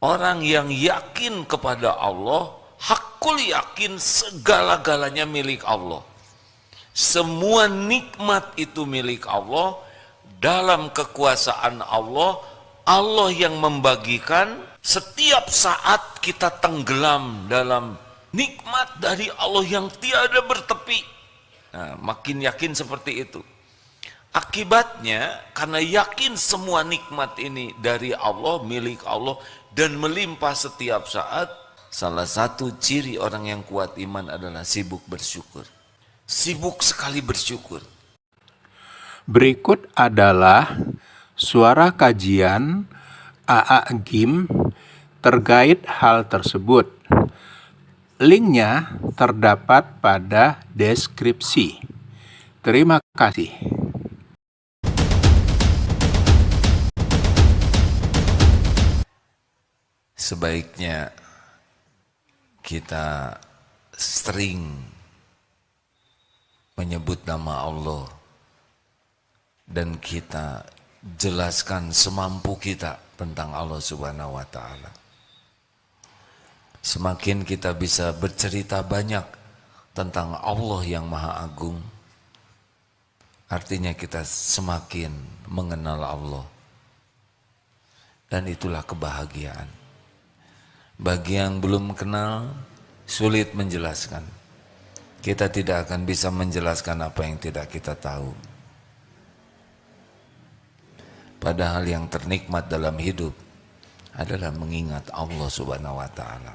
Orang yang yakin kepada Allah, hakul yakin segala-galanya milik Allah. Semua nikmat itu milik Allah, dalam kekuasaan Allah, Allah yang membagikan. Setiap saat kita tenggelam dalam nikmat dari Allah yang tiada bertepi. Nah, makin yakin seperti itu. Akibatnya, karena yakin semua nikmat ini dari Allah, milik Allah, dan melimpah setiap saat, salah satu ciri orang yang kuat iman adalah sibuk bersyukur. Sibuk sekali bersyukur. Berikut adalah suara kajian AA Gim terkait hal tersebut. Linknya terdapat pada deskripsi. Terima kasih. Sebaiknya kita sering menyebut nama Allah dan kita jelaskan semampu kita tentang Allah Subhanahu wa Ta'ala. Semakin kita bisa bercerita banyak tentang Allah yang Maha Agung, artinya kita semakin mengenal Allah, dan itulah kebahagiaan. Bagi yang belum kenal, sulit menjelaskan. Kita tidak akan bisa menjelaskan apa yang tidak kita tahu. Padahal yang ternikmat dalam hidup adalah mengingat Allah Subhanahu wa Ta'ala.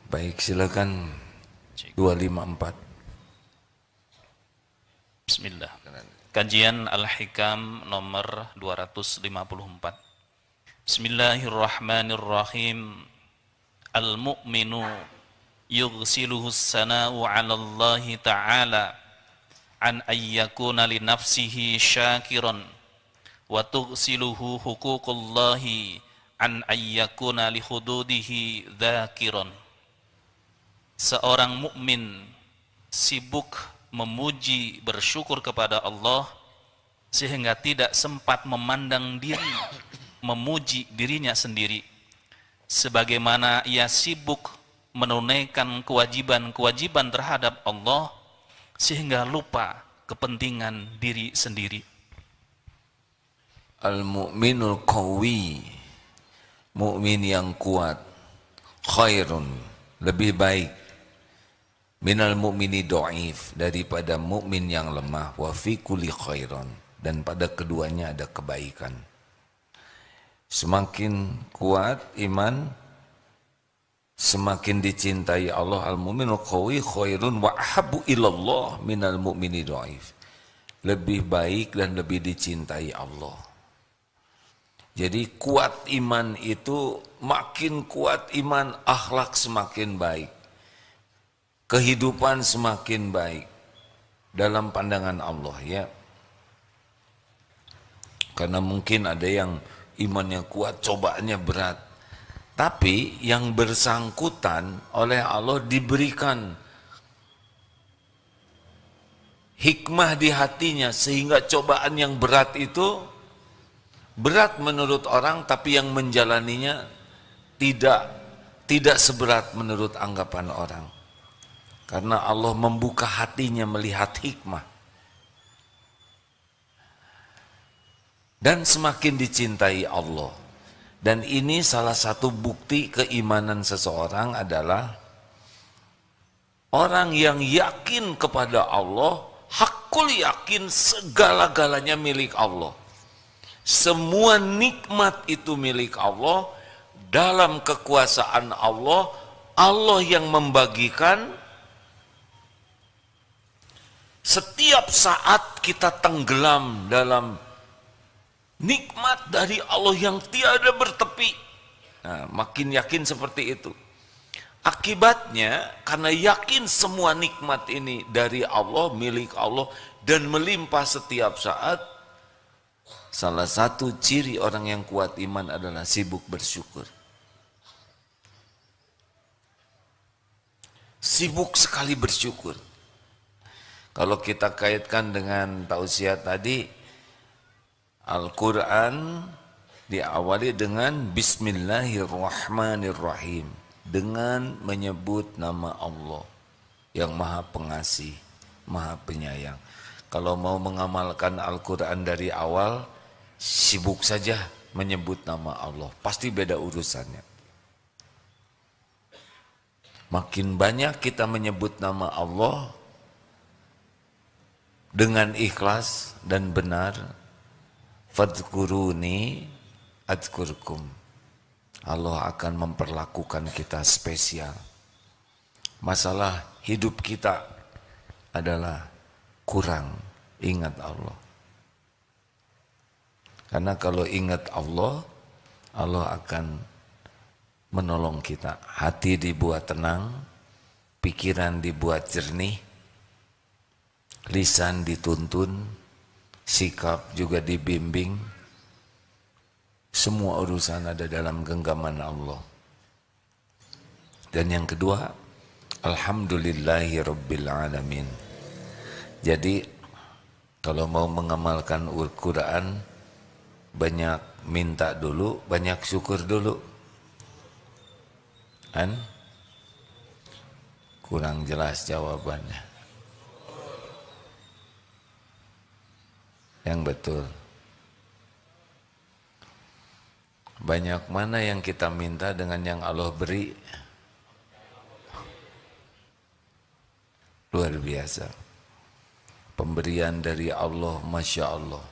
Baik, silakan 254. Bismillah. Kajian Al-Hikam nomor 254. Bismillahirrahmanirrahim. Al-mu'minu yughsiluhu as-sana'u 'ala Allah ta'ala an ayyakuna li nafsihi syakiran wa tughsiluhu huququllahi an ayyakuna li hududihi dzakiran. Seorang mukmin sibuk memuji, bersyukur kepada Allah sehingga tidak sempat memandang diri, memuji dirinya sendiri, sebagaimana ia sibuk menunaikan kewajiban-kewajiban terhadap Allah sehingga lupa kepentingan diri sendiri. Al-mu'minul qawi, mukmin yang kuat, khairun, lebih baik, minal mu'mini dhaif, daripada mukmin yang lemah, wa fi kulli khairun, dan pada keduanya ada kebaikan. Semakin kuat iman, semakin dicintai Allah. Al-mu'minul qawi khairun wa ahabbu ilallah minal mu'mini dhaif, lebih baik dan lebih dicintai Allah. Jadi kuat iman itu, makin kuat iman, akhlak semakin baik, kehidupan semakin baik dalam pandangan Allah, ya. Karena mungkin ada yang imannya kuat, cobaannya berat, tapi yang bersangkutan oleh Allah diberikan hikmah di hatinya, sehingga cobaan yang berat itu berat menurut orang, tapi yang menjalaninya tidak seberat menurut anggapan orang, karena Allah membuka hatinya melihat hikmah. Dan semakin dicintai Allah. Dan ini salah satu bukti keimanan seseorang adalah orang yang yakin kepada Allah, hakul yakin segala-galanya milik Allah. Semua nikmat itu milik Allah, dalam kekuasaan Allah, Allah yang membagikan. Setiap saat kita tenggelam dalam nikmat dari Allah yang tiada bertepi. Nah, makin yakin seperti itu. Akibatnya, karena yakin semua nikmat ini dari Allah, milik Allah, dan melimpah setiap saat, salah satu ciri orang yang kuat iman adalah sibuk bersyukur. Sibuk sekali bersyukur. Kalau kita kaitkan dengan tausiah tadi, Al-Quran Diawali dengan Bismillahirrahmanirrahim, dengan menyebut nama Allah yang Maha Pengasih, Maha Penyayang. Kalau mau mengamalkan Al-Quran dari awal, sibuk saja menyebut nama Allah, pasti beda urusannya. Makin banyak kita menyebut nama Allah dengan ikhlas dan benar, fadhkuruni adzkurkum, Allah akan memperlakukan kita spesial. Masalah hidup kita adalah kurang ingat Allah. Karena kalau ingat Allah, Allah akan menolong kita. Hati dibuat tenang, pikiran dibuat jernih, lisan dituntun, sikap juga dibimbing. Semua urusan ada dalam genggaman Allah. Dan yang kedua, Alhamdulillahi Rabbil Alamin. Jadi kalau mau mengamalkan Al-Quran, banyak minta dulu, banyak syukur dulu. Kan? Kurang jelas jawabannya. Yang betul. Banyak mana yang kita minta dengan yang Allah beri? Luar biasa. Pemberian dari Allah, Masya Allah.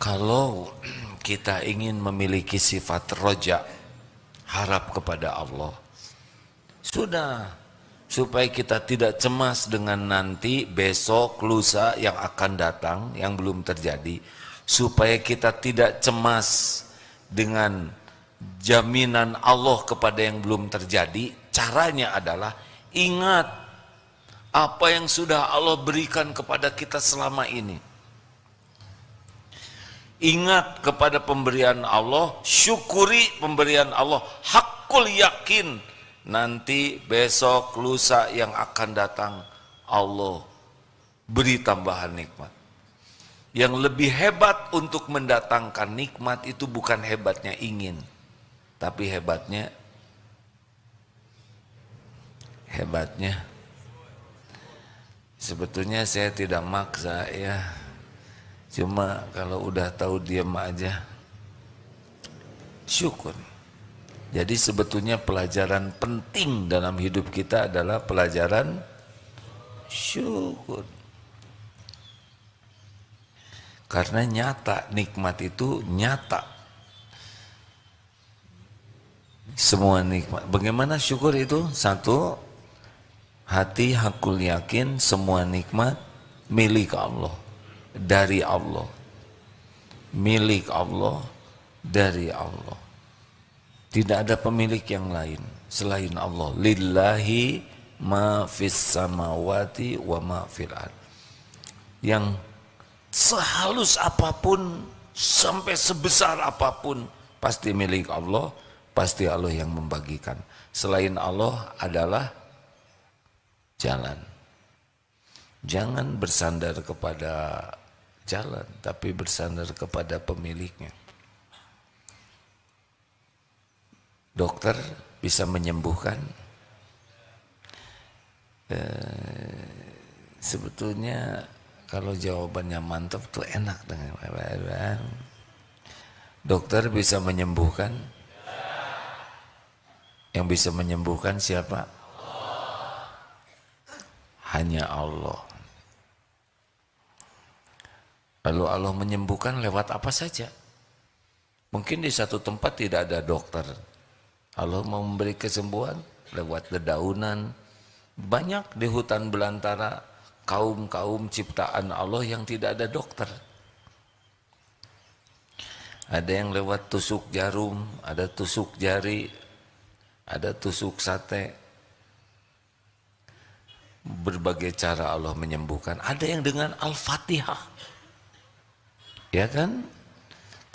Kalau kita ingin memiliki sifat roja, harap kepada Allah, sudah, supaya kita tidak cemas dengan nanti, besok, lusa yang akan datang, yang belum terjadi, supaya kita tidak cemas dengan jaminan Allah kepada yang belum terjadi. Caranya adalah ingat apa yang sudah Allah berikan kepada kita selama ini. Ingat kepada pemberian Allah, syukuri pemberian Allah, hakul yakin nanti besok lusa yang akan datang Allah beri tambahan nikmat. Yang lebih hebat untuk mendatangkan nikmat itu bukan hebatnya ingin, tapi hebatnya sebetulnya saya tidak maksa ya, cuma kalau udah tahu diam aja, syukur. Jadi sebetulnya pelajaran penting dalam hidup kita adalah pelajaran syukur. Karena nyata, nikmat itu nyata. Semua nikmat. Bagaimana syukur itu? Satu, hati hakul yakin semua nikmat milik Allah, dari Allah. Milik Allah, dari Allah. Tidak ada pemilik yang lain selain Allah. Lillahi ma fis samawati wa ma fil ard. Yang sehalus apapun, sampai sebesar apapun, pasti milik Allah, pasti Allah yang membagikan. Selain Allah adalah jalan. Jangan bersandar kepada jalan, tapi bersandar kepada pemiliknya. Dokter bisa menyembuhkan. Sebetulnya kalau jawabannya mantap tuh enak dengan dokter bisa menyembuhkan. Yang bisa menyembuhkan siapa? Hanya Allah. Lalu Allah menyembuhkan lewat apa saja. Mungkin di satu tempat tidak ada dokter, Allah mau memberi kesembuhan lewat dedaunan. Banyak di hutan belantara kaum-kaum ciptaan Allah yang tidak ada dokter. Ada yang lewat tusuk jarum, ada tusuk jari, ada tusuk sate. Berbagai cara Allah menyembuhkan. Ada yang dengan Al-Fatihah. Ya kan?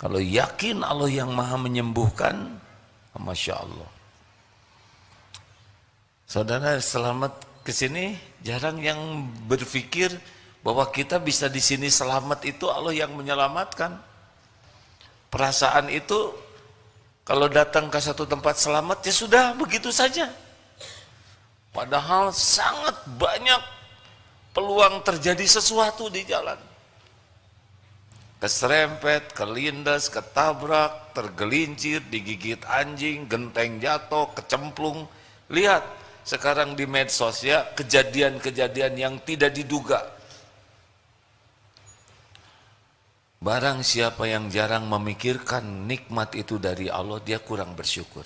Kalau yakin Allah yang maha menyembuhkan, Masya Allah. Saudara selamat ke sini, jarang yang berpikir bahwa kita bisa di sini selamat itu Allah yang menyelamatkan. Perasaan itu kalau datang ke satu tempat selamat ya sudah begitu saja. Padahal sangat banyak peluang terjadi sesuatu di jalan. Keserempet, kelindas, ketabrak, tergelincir, digigit anjing, genteng jatuh, kecemplung. Lihat sekarang di medsos ya, kejadian-kejadian yang tidak diduga. Barang siapa yang jarang memikirkan nikmat itu dari Allah, dia kurang bersyukur.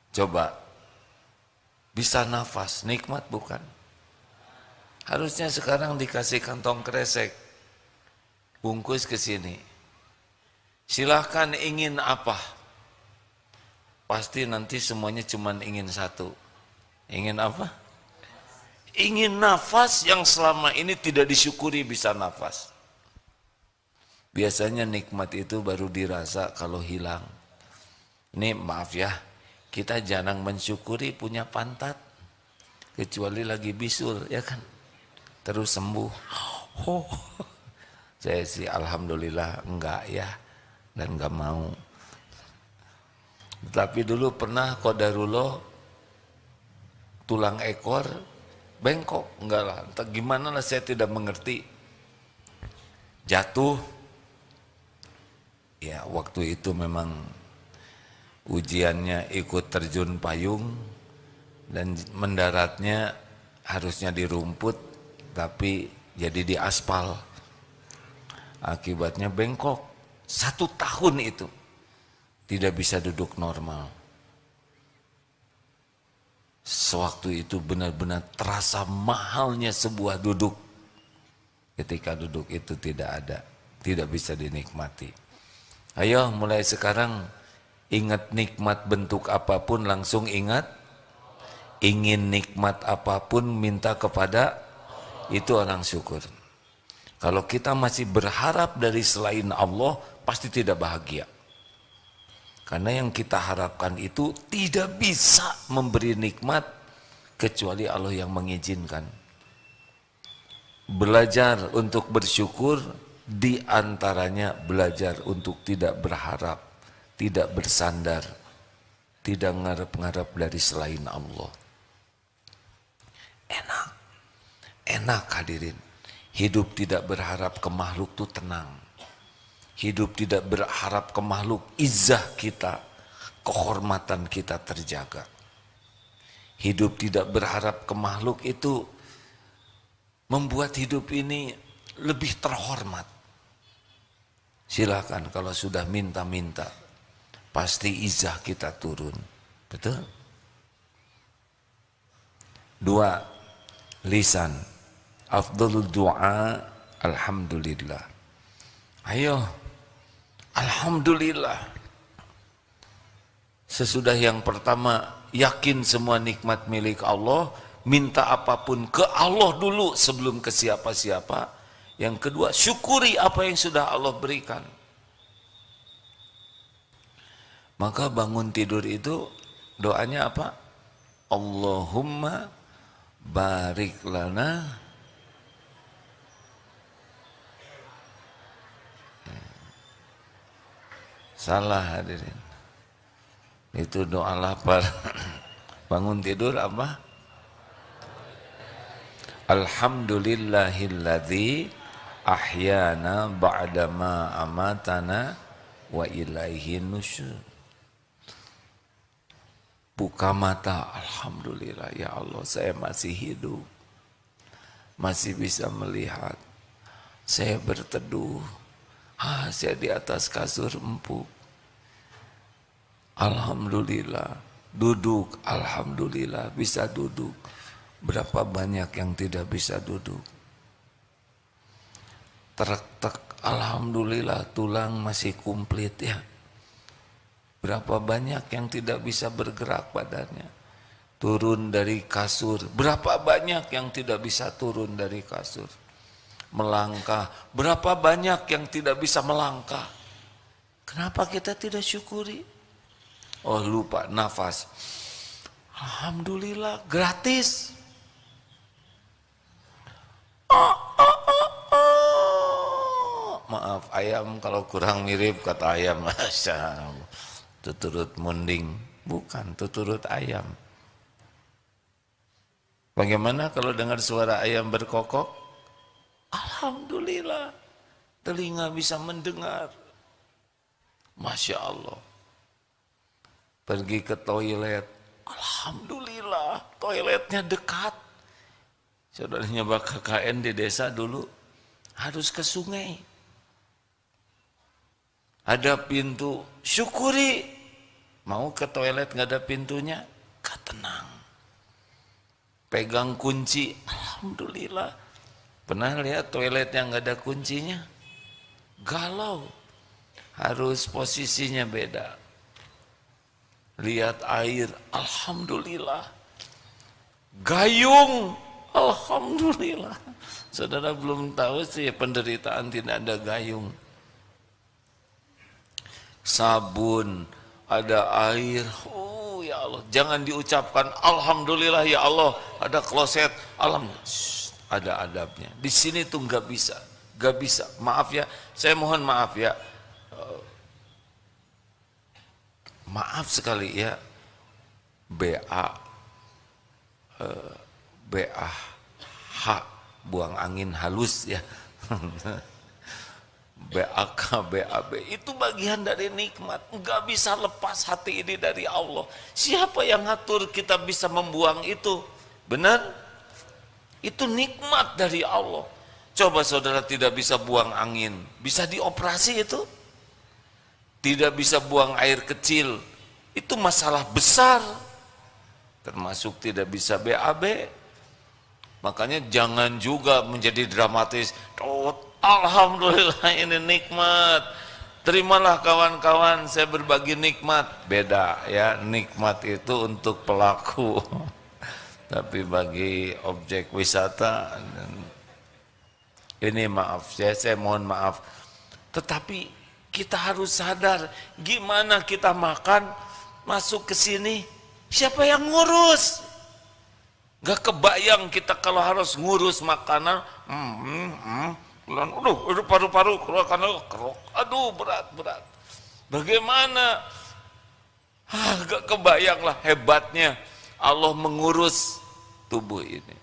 Coba, bisa nafas, nikmat bukan? Harusnya sekarang dikasih kantong kresek, bungkus ke sini. Silahkan ingin apa? Pasti nanti semuanya cuma ingin satu. Ingin apa? Ingin nafas yang selama ini tidak disyukuri bisa nafas. Biasanya nikmat itu baru dirasa kalau hilang. Ini maaf ya, kita jarang mensyukuri punya pantat. Kecuali lagi bisul, ya kan? Terus sembuh. Oh, saya sih alhamdulillah enggak ya, dan enggak mau. Tapi dulu pernah qadarullah tulang ekor bengkok, enggak lah, entah gimana lah saya tidak mengerti. Jatuh. Ya waktu itu memang ujiannya ikut terjun payung dan mendaratnya harusnya di rumput tapi jadi di aspal. Akibatnya bengkok. 1 tahun itu tidak bisa duduk normal. Sewaktu itu benar-benar terasa mahalnya sebuah duduk. Ketika duduk itu tidak ada, tidak bisa dinikmati. Ayo mulai sekarang ingat nikmat bentuk apapun langsung ingat. Ingin nikmat apapun minta kepada, itu orang syukur. Kalau kita masih berharap dari selain Allah pasti tidak bahagia. Karena yang kita harapkan itu tidak bisa memberi nikmat kecuali Allah yang mengizinkan. Belajar untuk bersyukur, di antaranya belajar untuk tidak berharap, tidak bersandar, tidak ngarep-ngarep dari selain Allah. Enak hadirin. Hidup tidak berharap ke makhluk itu tenang. Hidup tidak berharap ke makhluk, izzah kita, kehormatan kita terjaga. Hidup tidak berharap ke makhluk itu membuat hidup ini lebih terhormat. Silakan kalau sudah minta-minta, pasti izzah kita turun. Betul? 2. Lisan. Afdhalul du'a alhamdulillah. Ayo, alhamdulillah. Sesudah yang pertama, yakin semua nikmat milik Allah, minta apapun ke Allah dulu sebelum ke siapa-siapa. Yang kedua, syukuri apa yang sudah Allah berikan. Maka bangun tidur itu doanya apa? Allahumma barik lana salah hadirin. Itu doa lapar. Bangun tidur apa? Alhamdulillahilladzi ahyana ba'dama amatana wa ilaihi nusyur. Buka mata, alhamdulillah ya Allah saya masih hidup. Masih bisa melihat. Saya berteduh. Saya di atas kasur empuk. Alhamdulillah. Duduk, alhamdulillah bisa duduk. Berapa banyak yang tidak bisa duduk. Tek-tek, alhamdulillah tulang masih komplit ya. Berapa banyak yang tidak bisa bergerak badannya. Turun dari kasur. Berapa banyak yang tidak bisa turun dari kasur. Melangkah, berapa banyak yang tidak bisa melangkah. Kenapa kita tidak syukuri? Oh lupa nafas. Alhamdulillah gratis. Maaf ayam kalau kurang mirip kata ayam, masya tuturut munding, bukan tuturut ayam. Bagaimana kalau dengar suara ayam berkokok? Alhamdulillah, telinga bisa mendengar. Masya Allah. Pergi ke toilet, alhamdulillah, toiletnya dekat. Saudaranya KKN di desa dulu harus ke sungai. Ada pintu, syukuri. Mau ke toilet nggak ada pintunya, gak tenang. Pegang kunci, alhamdulillah. Pernah lihat toilet yang nggak ada kuncinya? Galau. Harus posisinya beda. Lihat air, alhamdulillah. Gayung, alhamdulillah. Saudara belum tahu sih penderitaan tidak ada gayung. Sabun, ada air. Oh ya Allah, jangan diucapkan alhamdulillah ya Allah, ada kloset, ada adabnya. Di sini tuh nggak bisa, nggak bisa. Maaf ya, saya mohon maaf ya. Maaf sekali ya, BAH buang angin halus ya. BAK, BAB itu bagian dari nikmat. Enggak bisa lepas hati ini dari Allah. Siapa yang ngatur kita bisa membuang itu? Benar? Itu nikmat dari Allah. Coba saudara tidak bisa buang angin, bisa dioperasi itu? Tidak bisa buang air kecil, itu masalah besar. Termasuk tidak bisa BAB. Makanya jangan juga menjadi dramatis. Oh, alhamdulillah ini nikmat. Terimalah kawan-kawan, saya berbagi nikmat. Beda ya, nikmat itu untuk pelaku. Tapi bagi objek wisata, ini maaf, saya mohon maaf. Tetapi kita harus sadar, gimana kita makan, masuk ke sini, siapa yang ngurus? Gak kebayang kita kalau harus ngurus makanan, aduh paru-paru, kerok, aduh berat. Bagaimana? Gak kebayang lah hebatnya Allah mengurus tubuh ini.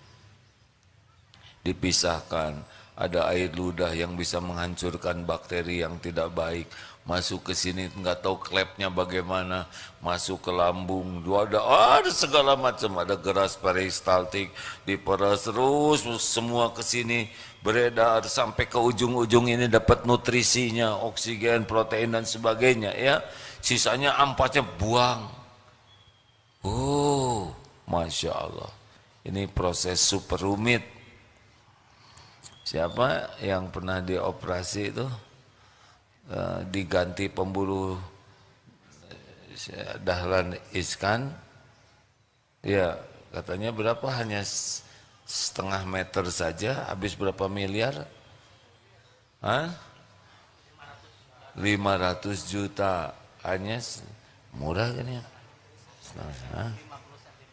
Dipisahkan. Ada air ludah yang bisa menghancurkan bakteri yang tidak baik. Masuk ke sini nggak tahu klepnya bagaimana. Masuk ke lambung. Ada segala macam. Ada geras peristaltik. Diperas terus semua ke sini beredar sampai ke ujung-ujung ini dapat nutrisinya, oksigen, protein dan sebagainya ya. Sisanya ampasnya buang. Oh, Masya Allah. Ini proses super rumit. Siapa yang pernah dioperasi itu diganti pembuluh dahlan iskan, ya katanya berapa, hanya setengah meter saja, habis berapa miliar? 500 juta, hanya murah kan ya?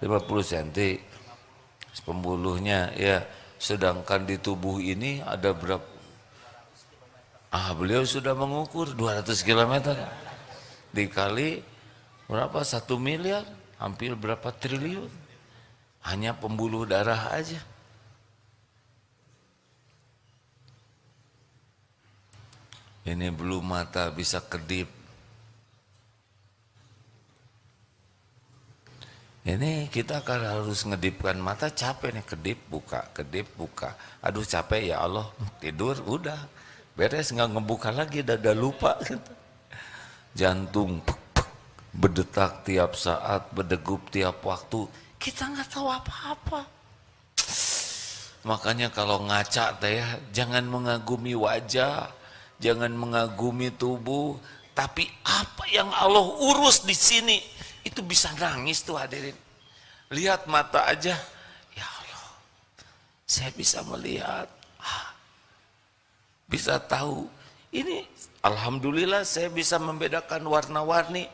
50 cm pembuluhnya ya. Sedangkan di tubuh ini ada berapa? Beliau sudah mengukur 200 km. Dikali berapa? 1 miliar, hampir berapa triliun. Hanya pembuluh darah aja. Ini bulu mata bisa kedip. Ini kita kan harus ngedipkan mata, capek nih, kedip buka. Aduh capek ya Allah, tidur udah beres, nggak ngebuka lagi, dada lupa. Jantung berdetak tiap saat, berdegup tiap waktu, kita nggak tahu apa-apa. Makanya kalau ngaca teh jangan mengagumi wajah, jangan mengagumi tubuh, tapi apa yang Allah urus di sini. Itu bisa nangis tuh hadirin. Lihat mata aja, ya Allah, saya bisa melihat, bisa tahu. Ini alhamdulillah saya bisa membedakan warna-warni.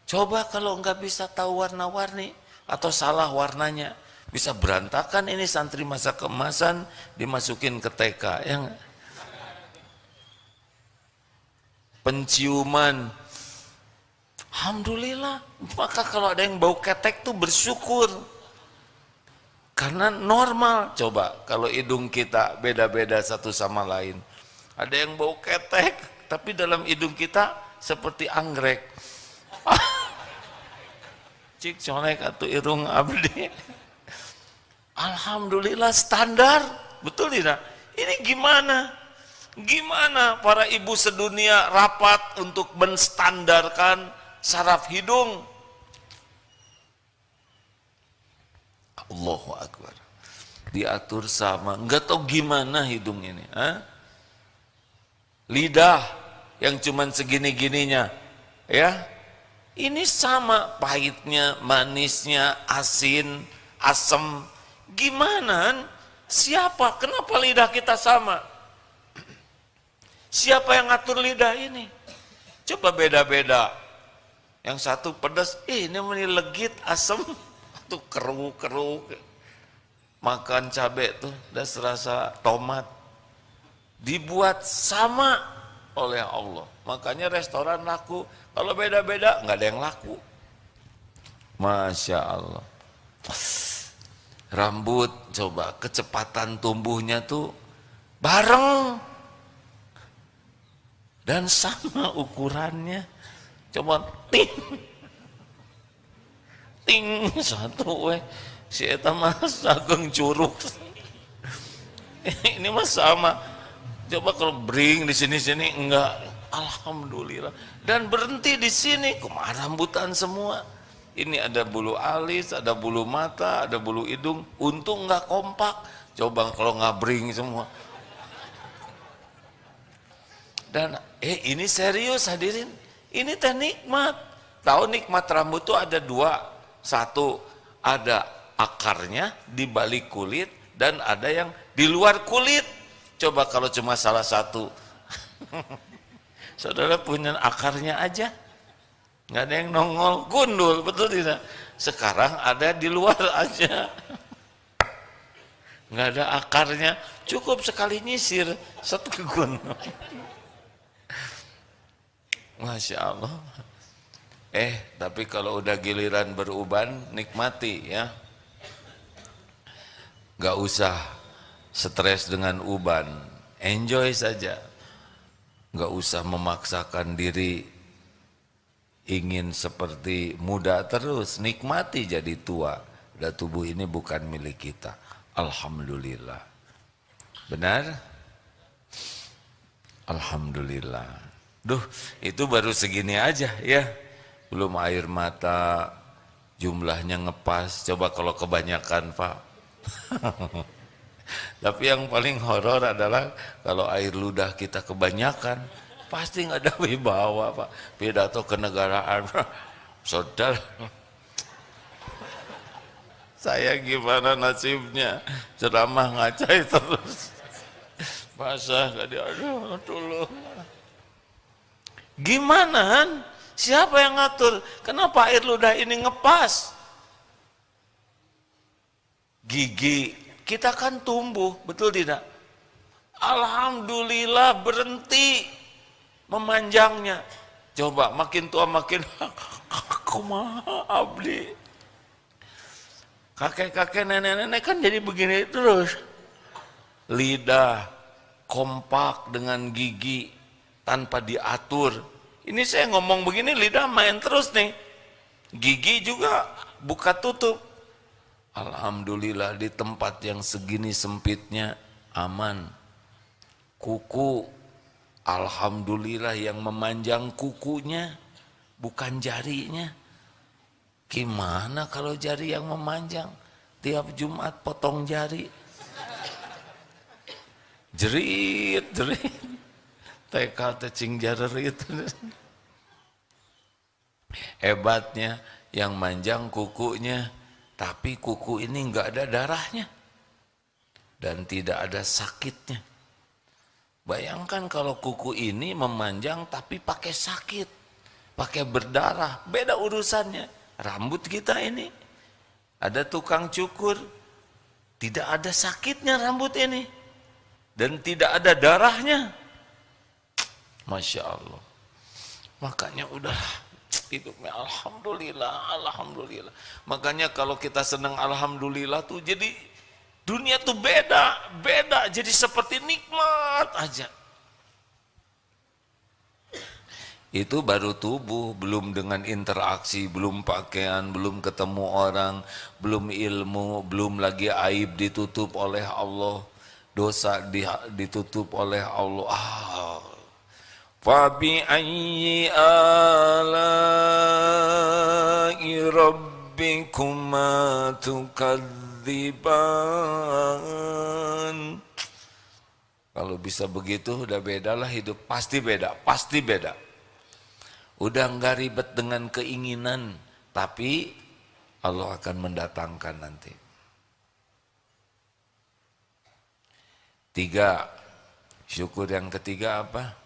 Coba kalau nggak bisa tahu warna-warni atau salah warnanya, bisa berantakan ini santri masa keemasan dimasukin ke TK. penciuman. Alhamdulillah. Maka kalau ada yang bau ketek tuh bersyukur. Karena normal. Coba kalau hidung kita beda-beda satu sama lain. Ada yang bau ketek, tapi dalam hidung kita seperti anggrek. Cik colek atuh irung abdi. Alhamdulillah standar. Betul tidak? Ini gimana? Gimana para ibu sedunia rapat untuk menstandarkan saraf hidung? Allahu Akbar. Diatur sama, enggak tahu gimana hidung ini. Lidah yang cuman segini-gininya, ya. Ini sama pahitnya, manisnya, asin, asam. Gimana? Siapa? Kenapa lidah kita sama? Siapa yang ngatur lidah ini? Coba beda-beda. Yang satu pedas, ini legit, asam. Tuh keruh-keruh. Makan cabai tuh, udah serasa tomat. Dibuat sama oleh Allah. Makanya restoran laku. Kalau beda-beda, nggak ada yang laku. Masya Allah. Rambut, coba kecepatan tumbuhnya tuh bareng. Dan sama ukurannya. Coba ting. Ting satu si eta mah sageng curug. Ini mah sama. Coba kalau bring di sini-sini enggak. Alhamdulillah. Dan berhenti di sini, kumaha rambutan semua. Ini ada bulu alis, ada bulu mata, ada bulu hidung. Untung enggak kompak. Coba kalau ngabring semua. Dan ini serius hadirin. Ini teh nikmat. Tahu nikmat rambut tuh ada dua. Satu, ada akarnya di balik kulit dan ada yang di luar kulit. Coba kalau cuma salah satu. Saudara punya akarnya aja. Nggak ada yang nongol, gundul, betul tidak? Sekarang ada di luar aja. Nggak ada akarnya, cukup sekali nyisir, satu gundul. Masya Allah. Tapi kalau udah giliran beruban, nikmati ya. Gak usah stres dengan uban, enjoy saja. Gak usah memaksakan diri ingin seperti muda terus, nikmati jadi tua. Dan tubuh ini bukan milik kita. Alhamdulillah. Benar? Alhamdulillah. Duh, itu baru segini aja ya. Belum air mata, jumlahnya ngepas. Coba kalau kebanyakan, Pak. Tapi yang paling horor adalah kalau air ludah kita kebanyakan, pasti nggak ada wibawa, Pak. Pidato kenegaraan, saudara. Saya gimana nasibnya? Ceramah ngacai terus. Basah, aduh, tolong. Gimana? Siapa yang ngatur? Kenapa air ludah ini ngepas? Gigi kita kan tumbuh, betul tidak? Alhamdulillah berhenti memanjangnya. Coba makin tua makin kumaha abdi. Kakek-kakek nenek-nenek kan jadi begini terus. Lidah kompak dengan gigi tanpa diatur. Ini saya ngomong begini lidah main terus nih. Gigi juga buka tutup. Alhamdulillah di tempat yang segini sempitnya aman. Kuku, alhamdulillah yang memanjang kukunya bukan jarinya. Gimana kalau jari yang memanjang? Tiap Jumat potong jari. Jerit, jerit. TK cing jarerit. Hebatnya yang manjang kukunya, tapi kuku ini enggak ada darahnya dan tidak ada sakitnya. Bayangkan kalau kuku ini memanjang tapi pakai sakit, pakai berdarah, beda urusannya. Rambut kita ini ada tukang cukur, tidak ada sakitnya rambut ini dan tidak ada darahnya. Masya Allah. Makanya udah hidupnya alhamdulillah, alhamdulillah. Makanya kalau kita senang alhamdulillah tuh jadi dunia tuh beda, jadi seperti nikmat aja. Itu baru tubuh, belum dengan interaksi, belum pakaian, belum ketemu orang, belum ilmu, belum lagi aib ditutup oleh Allah, dosa ditutup oleh Allah. Fabi ayyi ala'i rabbikuma tukadziban. Kalau bisa begitu udah bedalah hidup, pasti beda, pasti beda. Udah enggak ribet dengan keinginan, tapi Allah akan mendatangkan nanti. 3, syukur yang ketiga apa?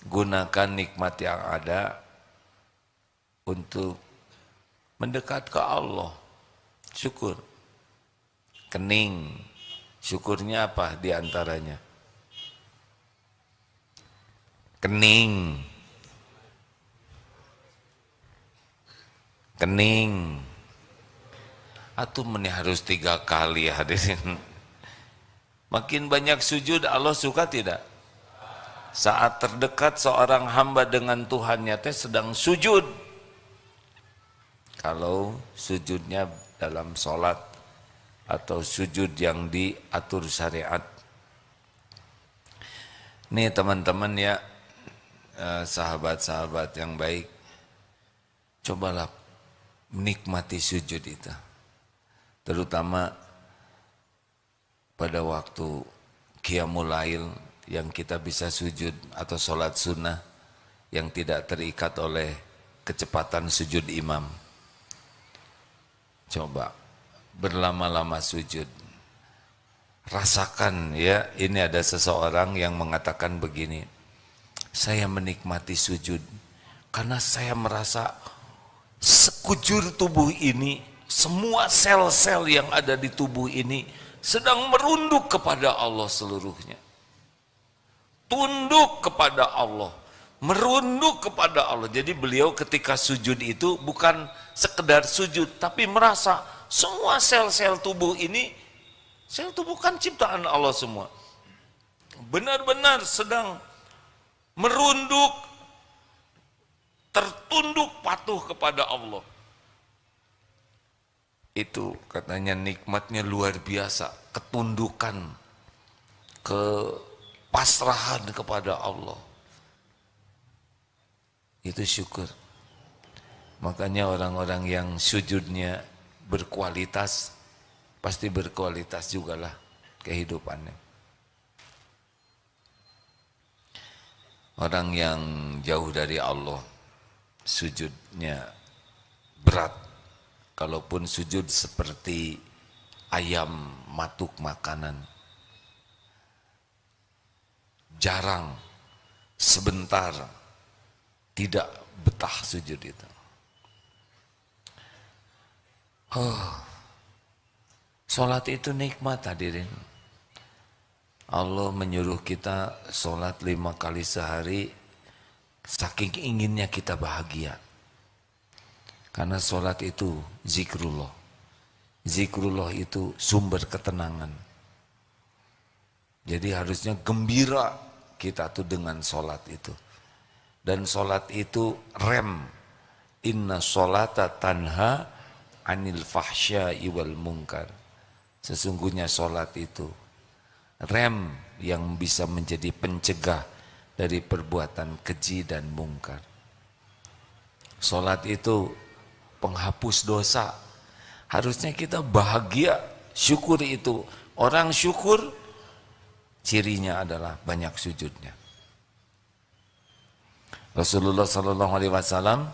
Gunakan nikmat yang ada untuk mendekat ke Allah. Syukur. Kening. Syukurnya apa diantaranya? Kening. Kening. Atuh meni harus 3 kali hadirin. Makin banyak sujud Allah suka tidak? Saat terdekat seorang hamba dengan Tuhannya teh sedang sujud. Kalau sujudnya dalam sholat atau sujud yang diatur syariat. Nih teman-teman ya, sahabat-sahabat yang baik, cobalah menikmati sujud itu, terutama pada waktu qiyamul lail yang kita bisa sujud atau sholat sunnah yang tidak terikat oleh kecepatan sujud imam. Coba berlama-lama sujud, rasakan ya. Ini ada seseorang yang mengatakan begini, saya menikmati sujud karena saya merasa sekujur tubuh ini, semua sel-sel yang ada di tubuh ini sedang merunduk kepada Allah seluruhnya. Tunduk kepada Allah, merunduk kepada Allah. Jadi beliau ketika sujud itu bukan sekedar sujud, tapi merasa semua sel-sel tubuh ini, sel tubuh kan ciptaan Allah semua, benar-benar sedang merunduk, tertunduk patuh kepada Allah. Itu katanya nikmatnya luar biasa, ketundukan, kepasrahan kepada Allah. Itu syukur. Makanya orang-orang yang sujudnya berkualitas, pasti berkualitas jugalah kehidupannya. Orang yang jauh dari Allah, sujudnya berat. Kalaupun sujud seperti ayam matuk makanan, jarang, sebentar, tidak betah sujud itu. Sholat itu nikmat hadirin. Allah menyuruh kita sholat 5 kali sehari, saking inginnya kita bahagia. Karena sholat itu zikrullah. Zikrullah itu sumber ketenangan. Jadi harusnya gembira kita tuh dengan sholat itu. Dan sholat itu rem. Inna sholata tanha anil fahsya'i wal munkar. Sesungguhnya sholat itu rem yang bisa menjadi pencegah dari perbuatan keji dan mungkar. Sholat itu penghapus dosa. Harusnya kita bahagia, syukur itu. Orang syukur cirinya adalah banyak sujudnya. Rasulullah SAW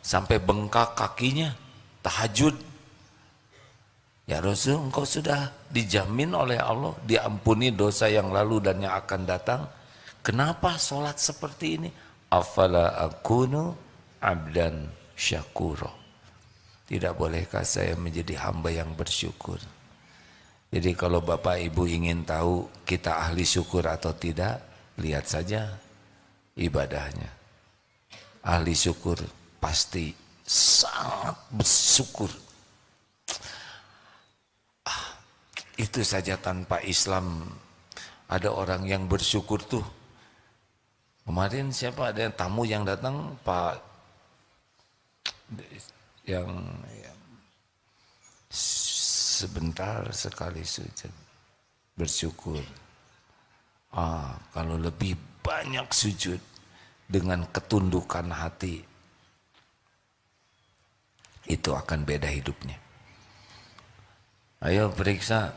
sampai bengkak kakinya tahajud. Ya Rasul, engkau sudah dijamin oleh Allah diampuni dosa yang lalu dan yang akan datang. Kenapa sholat seperti ini? Afala akunu abdan syakuro. Tidak bolehkah saya menjadi hamba yang bersyukur? Jadi kalau Bapak Ibu ingin tahu kita ahli syukur atau tidak, lihat saja ibadahnya. ahli syukur pasti sangat bersyukur. Itu saja tanpa Islam ada orang yang bersyukur tuh. Kemarin siapa ada tamu yang datang, Pak yang sebentar sekali sujud bersyukur. Kalau lebih banyak sujud dengan ketundukan hati, itu akan beda hidupnya. Ayo periksa,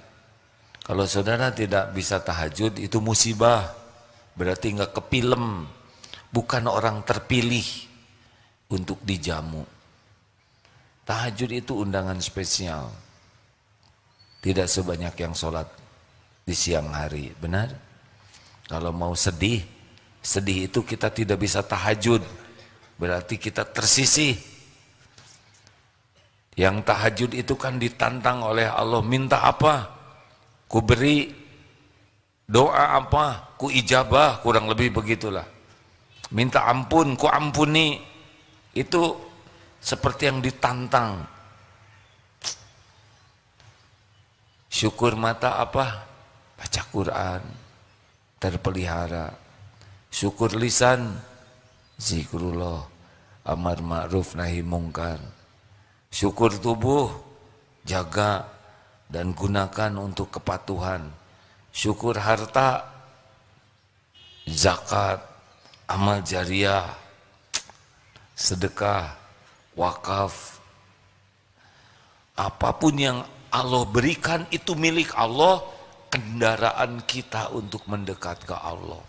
kalau saudara tidak bisa tahajud itu musibah, berarti nggak kepilem, bukan orang terpilih untuk dijamu. Tahajud itu undangan spesial, tidak sebanyak yang sholat di siang hari, benar? Kalau mau sedih itu kita tidak bisa tahajud, berarti kita tersisih. Yang tahajud itu kan ditantang oleh Allah, minta apa? Ku beri, doa apa? Ku ijabah, kurang lebih begitulah. Minta ampun, ku ampuni. Itu seperti yang ditantang. Syukur mata apa? Baca Quran, terpelihara. Syukur lisan, zikrullah, amar ma'ruf nahi mungkar. Syukur tubuh, jaga dan gunakan untuk kepatuhan. Syukur harta, zakat, amal jariah, sedekah, wakaf. Apapun yang Allah berikan itu milik Allah, kendaraan kita untuk mendekat ke Allah.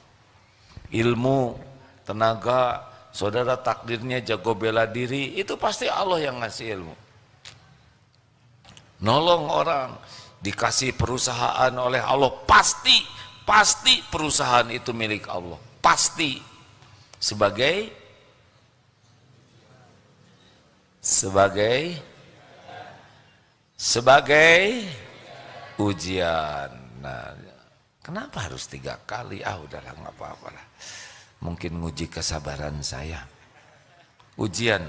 Ilmu, tenaga, saudara takdirnya jago bela diri, itu pasti Allah yang ngasih ilmu. Nolong orang, dikasih perusahaan oleh Allah, pasti perusahaan itu milik Allah, pasti. Sebagai ujian. Nah, kenapa harus 3 kali? Udahlah nggak apa-apa lah. Mungkin nguji kesabaran saya. Ujian.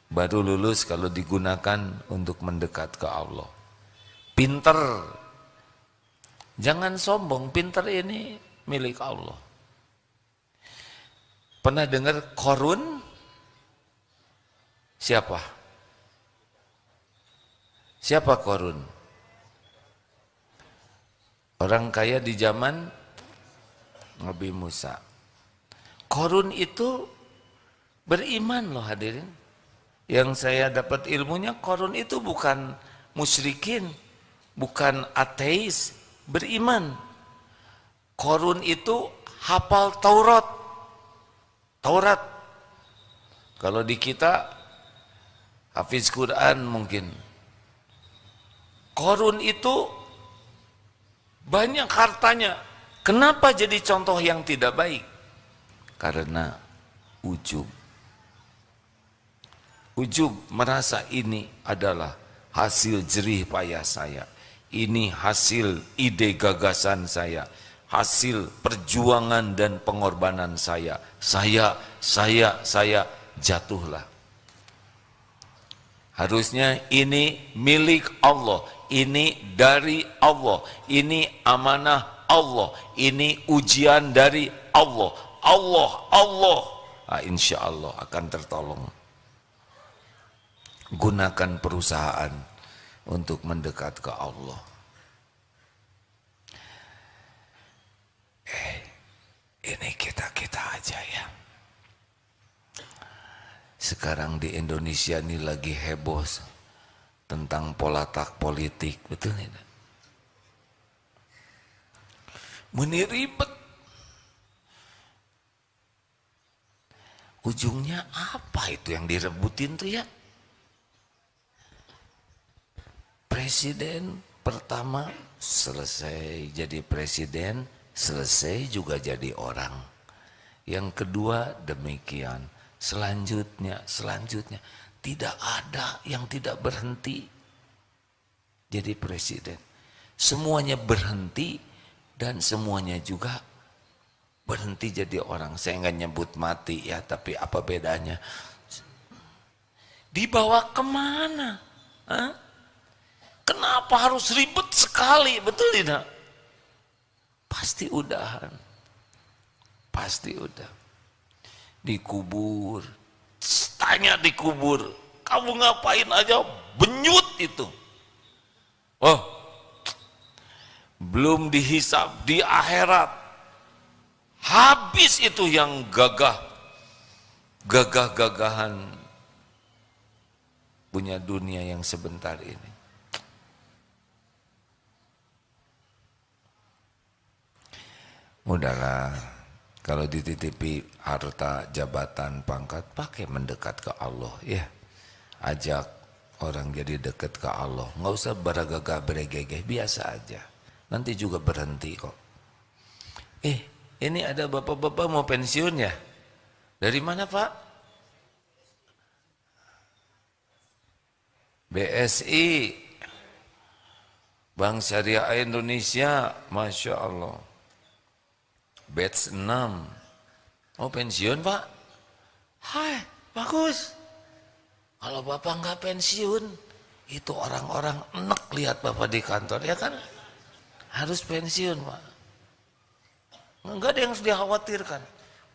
Baru lulus kalau digunakan untuk mendekat ke Allah. Pinter. Jangan sombong, pinter ini milik Allah. Pernah dengar Korun? Siapa? Siapa Korun? Orang kaya di zaman Nabi Musa. Korun itu beriman loh hadirin. Yang saya dapat ilmunya, Korun itu bukan musyrikin, bukan ateis, beriman. Korun itu hafal Taurat. Kalau di kita hafiz Quran mungkin. Korun itu banyak hartanya. Kenapa jadi contoh yang tidak baik? Karena ujub. Ujub merasa ini adalah hasil jerih payah saya. Ini hasil ide gagasan saya. Hasil perjuangan dan pengorbanan saya. Saya jatuhlah. Harusnya ini milik Allah. Ini dari Allah. Ini amanah Allah, ini ujian dari Allah. Insya Allah akan tertolong. Gunakan perusahaan untuk mendekat ke Allah. Ini kita aja ya. Sekarang di Indonesia ini lagi heboh tentang polatak politik, betul tidak? Ini ribet. Ujungnya apa itu yang direbutin tuh ya? Presiden pertama selesai jadi presiden, selesai juga jadi orang. Yang kedua demikian. Selanjutnya. Tidak ada yang tidak berhenti jadi presiden. Semuanya berhenti. Dan semuanya juga berhenti jadi orang. Saya nggak nyebut mati ya, tapi apa bedanya? Dibawa kemana? Hah? Kenapa harus ribet sekali? Betul tidak? Pasti udahan. Pasti udah. Dikubur. Tanya dikubur. Kamu ngapain aja? Benyut itu. Oh, belum dihisab di akhirat. Habis itu yang gagah-gagahan punya dunia yang sebentar ini. Udahlah, kalau dititipi harta, jabatan, pangkat, pakai mendekat ke Allah ya. Ajak orang jadi dekat ke Allah. Nggak usah beragagah beregegeh, biasa aja. Nanti juga berhenti kok. Ini ada bapak-bapak mau pensiun ya? Dari mana Pak? BSI, Bank Syariah Indonesia, Masya Allah. Batch 6. Oh pensiun Pak? Hai, bagus. Kalau Bapak nggak pensiun, itu orang-orang enek lihat Bapak di kantor, ya kan? Harus pensiun Pak. Nggak ada yang harus dikhawatirkan.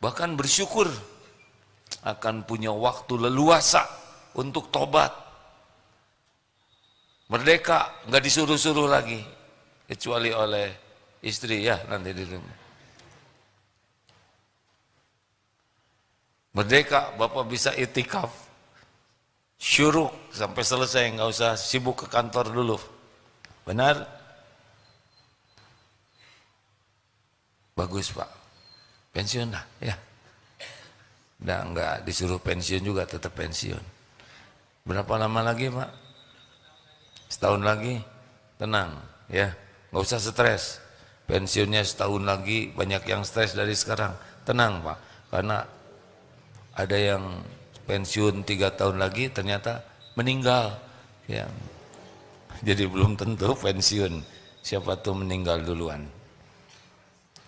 Bahkan bersyukur akan punya waktu leluasa untuk tobat. Merdeka, nggak disuruh-suruh lagi, kecuali oleh istri ya nanti di rumah. Merdeka, Bapak bisa itikaf, syuruk sampai selesai, nggak usah sibuk ke kantor dulu. Benar? Bagus Pak, pensiun lah ya. Udah nggak disuruh pensiun juga tetap pensiun. Berapa lama lagi Pak? Setahun lagi, tenang ya, nggak usah stres. Pensiunnya setahun lagi, banyak yang stres dari sekarang. Tenang Pak, karena ada yang pensiun 3 tahun lagi ternyata meninggal ya. Jadi belum tentu pensiun, siapa tuh meninggal duluan.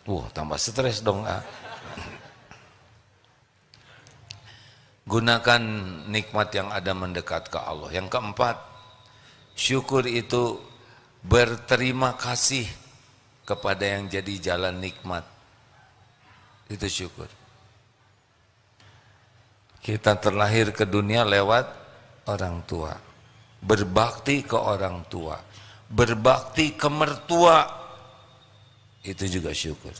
Tambah stres dong. Gunakan nikmat yang ada mendekat ke Allah. Yang keempat, syukur itu berterima kasih kepada yang jadi jalan nikmat. Itu syukur. Kita terlahir ke dunia lewat orang tua. Berbakti ke orang tua. Berbakti ke mertua. Itu juga syukur.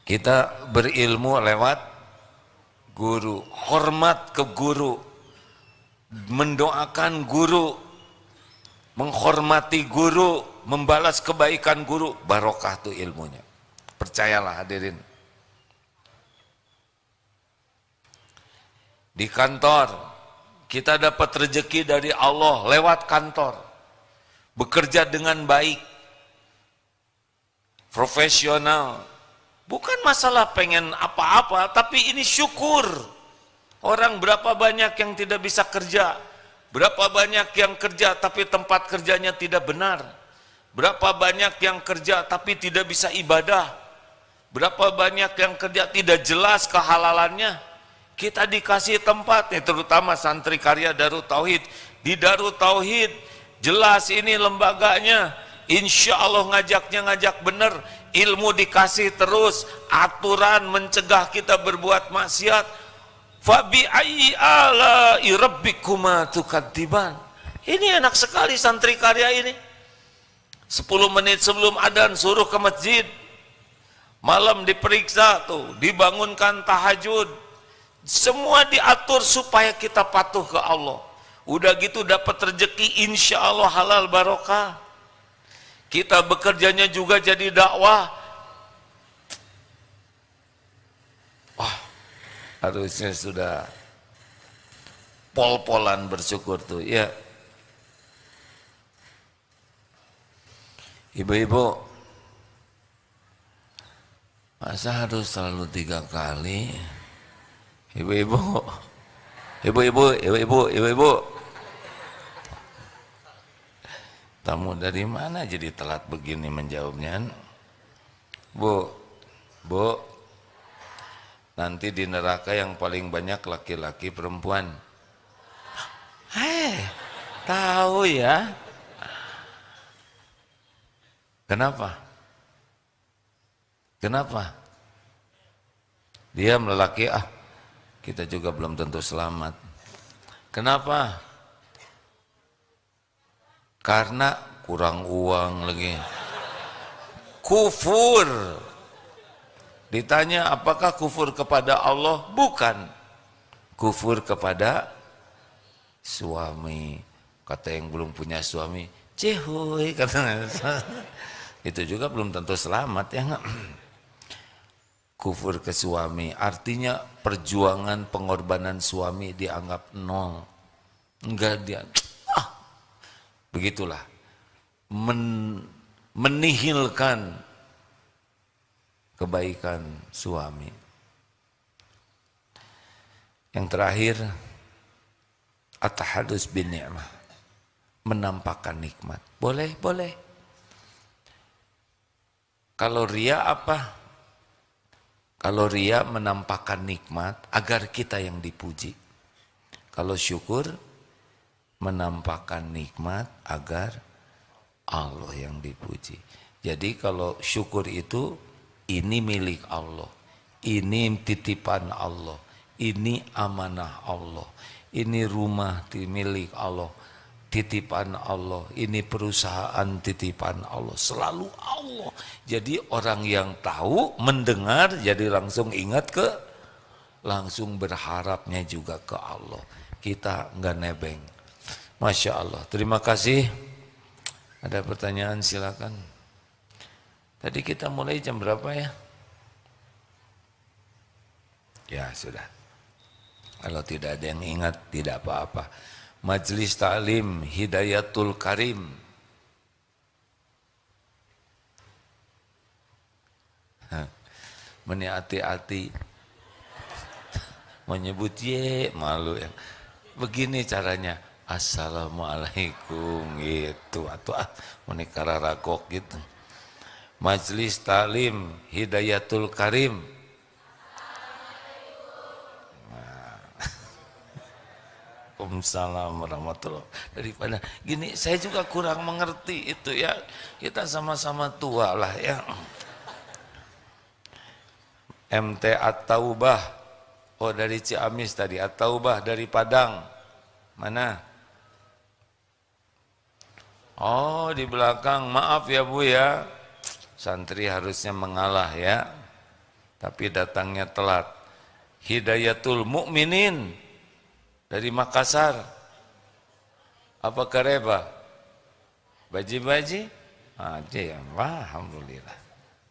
Kita berilmu lewat guru. Hormat ke guru. Mendoakan guru. Menghormati guru. Membalas kebaikan guru. Barokah tuh ilmunya. Percayalah hadirin. Di kantor, kita dapat rezeki dari Allah lewat kantor. Bekerja dengan baik, profesional. Bukan masalah pengen apa-apa, tapi ini syukur. Orang berapa banyak yang tidak bisa kerja. Berapa banyak yang kerja tapi tempat kerjanya tidak benar. Berapa banyak yang kerja tapi tidak bisa ibadah. Berapa banyak yang kerja tidak jelas kehalalannya. Kita dikasih tempat, terutama santri karya Darut Tauhid. Di Darut Tauhid jelas ini lembaganya, insya Allah ngajak benar, ilmu dikasih terus, aturan mencegah kita berbuat maksiat. Fabi ayyi ala'i rabbikuma tukadziban. Ini enak sekali santri karya ini. 10 menit sebelum adzan suruh ke masjid. Malam diperiksa tuh, dibangunkan tahajud. Semua diatur supaya kita patuh ke Allah. Udah gitu dapat rezeki, insya Allah halal barokah. Kita bekerjanya juga jadi dakwah. Wah, harusnya sudah pol-polan bersyukur tuh ya. Ibu-ibu, masa harus selalu 3 kali? Ibu-ibu, tamu dari mana jadi telat begini menjawabnya? Bu, Bu, nanti di neraka yang paling banyak laki-laki perempuan. Tahu ya. Kenapa? Kenapa? Dia lelaki, kita juga belum tentu selamat. Kenapa? Karena kurang uang lagi. Kufur. Ditanya apakah kufur kepada Allah? Bukan. Kufur kepada suami. Kata yang belum punya suami, cehoy katanya. Itu juga belum tentu selamat ya enggak? Kufur ke suami artinya perjuangan pengorbanan suami dianggap nol. Enggak dia. Begitulah. Menihilkan kebaikan suami. Yang terakhir, at-tahadus bin ni'mah. Menampakkan nikmat. Boleh, boleh. Kalau ria apa? Kalau ria menampakkan nikmat agar kita yang dipuji. Kalau syukur menampakkan nikmat agar Allah yang dipuji. Jadi kalau syukur itu ini milik Allah, ini titipan Allah, ini amanah Allah, ini rumah milik Allah, titipan Allah, ini perusahaan titipan Allah, selalu Allah. Jadi orang yang tahu, mendengar, jadi langsung ingat langsung berharapnya juga ke Allah. Kita enggak nebeng. Masya Allah, terima kasih. Ada pertanyaan silakan. Tadi kita mulai jam berapa ya? Ya sudah. Kalau tidak ada yang ingat, tidak apa-apa. Majelis Ta'lim Hidayatul Karim. Meni hati-hati. Menyebut malu ya. Begini caranya. Assalamualaikum gitu. Atau meni kararagok gitu. Majelis Ta'lim Hidayatul Karim. Waalaikumsalam warahmatullahi. Daripada gini saya juga kurang mengerti itu ya. Kita sama-sama tua lah ya. MT At-Taubah. Oh dari Ciamis tadi. At-Taubah dari Padang. Mana? Oh di belakang. Maaf ya Bu ya. Santri harusnya mengalah ya. Tapi datangnya telat. Hidayatul Mukminin dari Makassar. Apa Kareba? Baji-baji? Aja ya. Wah, alhamdulillah.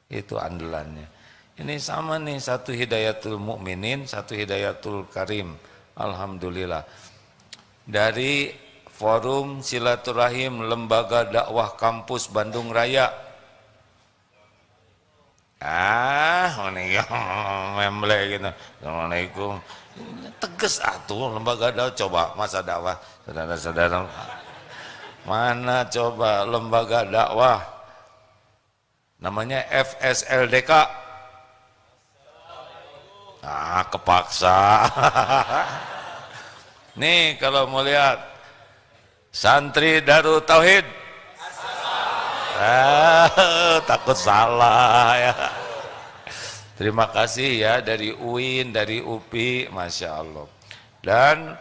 Itu andalannya. Ini sama nih, satu Hidayatul Mukminin, satu Hidayatul Karim. Alhamdulillah. Dari Forum Silaturahim Lembaga Dakwah Kampus Bandung Raya. Memble gitu. Assalamualaikum. Tegas atuh lembaga dakwah, coba masa dakwah saudara-saudara. Mana coba lembaga dakwah? Namanya FSLDK. Kepaksa. Nih kalau mau lihat santri Darut Tauhid. Takut salah ya. Terima kasih ya dari UIN, dari UPI, Masya Allah. Dan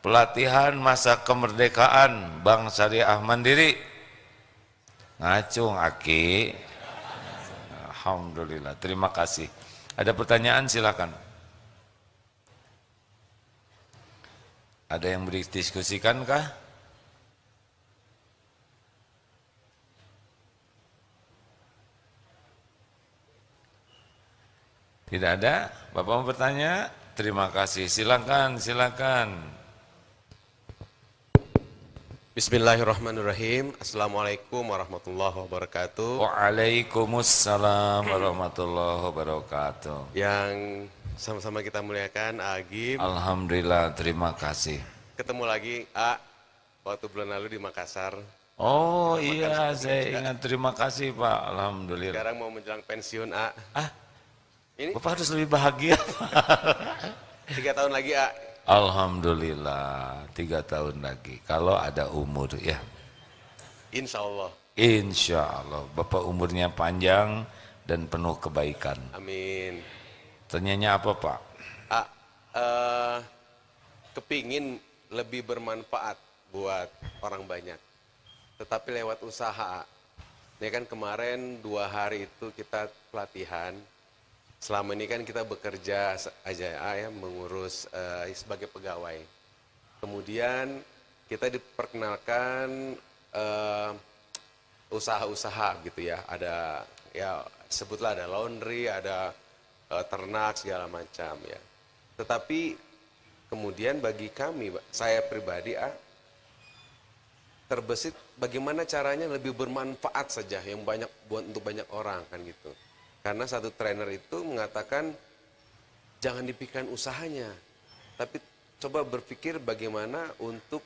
pelatihan masa kemerdekaan Bank Syariah Mandiri. Ngacung Aki. Alhamdulillah, terima kasih. Ada pertanyaan silakan. Ada yang berdiskusikan kah? Tidak ada? Bapak mau bertanya? Terima kasih. Silakan, silakan. Bismillahirrahmanirrahim. Assalamualaikum warahmatullahi wabarakatuh. Waalaikumsalam warahmatullahi wabarakatuh. Yang sama-sama kita muliakan, Agim. Alhamdulillah, terima kasih. Ketemu lagi, waktu bulan lalu di Makassar. Oh iya, saya ingat. Terima kasih Pak. Alhamdulillah. Sekarang mau menjelang pensiun, A. Ah, Ini Bapak harus lebih bahagia. 3 tahun lagi, A. Alhamdulillah, 3 tahun lagi. Kalau ada umur ya. Insya Allah. Insya Allah. Bapak umurnya panjang dan penuh kebaikan. Amin. Tanyanya apa Pak? A, kepingin lebih bermanfaat buat orang banyak. Tetapi lewat usaha, A. Ini kan kemarin 2 hari itu kita pelatihan. Selama ini kan kita bekerja aja ya, mengurus sebagai pegawai. Kemudian kita diperkenalkan usaha-usaha gitu ya. Ada ya sebutlah ada laundry, ada ternak segala macam ya. Tetapi kemudian bagi kami, saya pribadi terbesit bagaimana caranya lebih bermanfaat saja yang banyak buat untuk banyak orang kan gitu. Karena satu trainer itu mengatakan jangan dipikirkan usahanya, tapi coba berpikir bagaimana untuk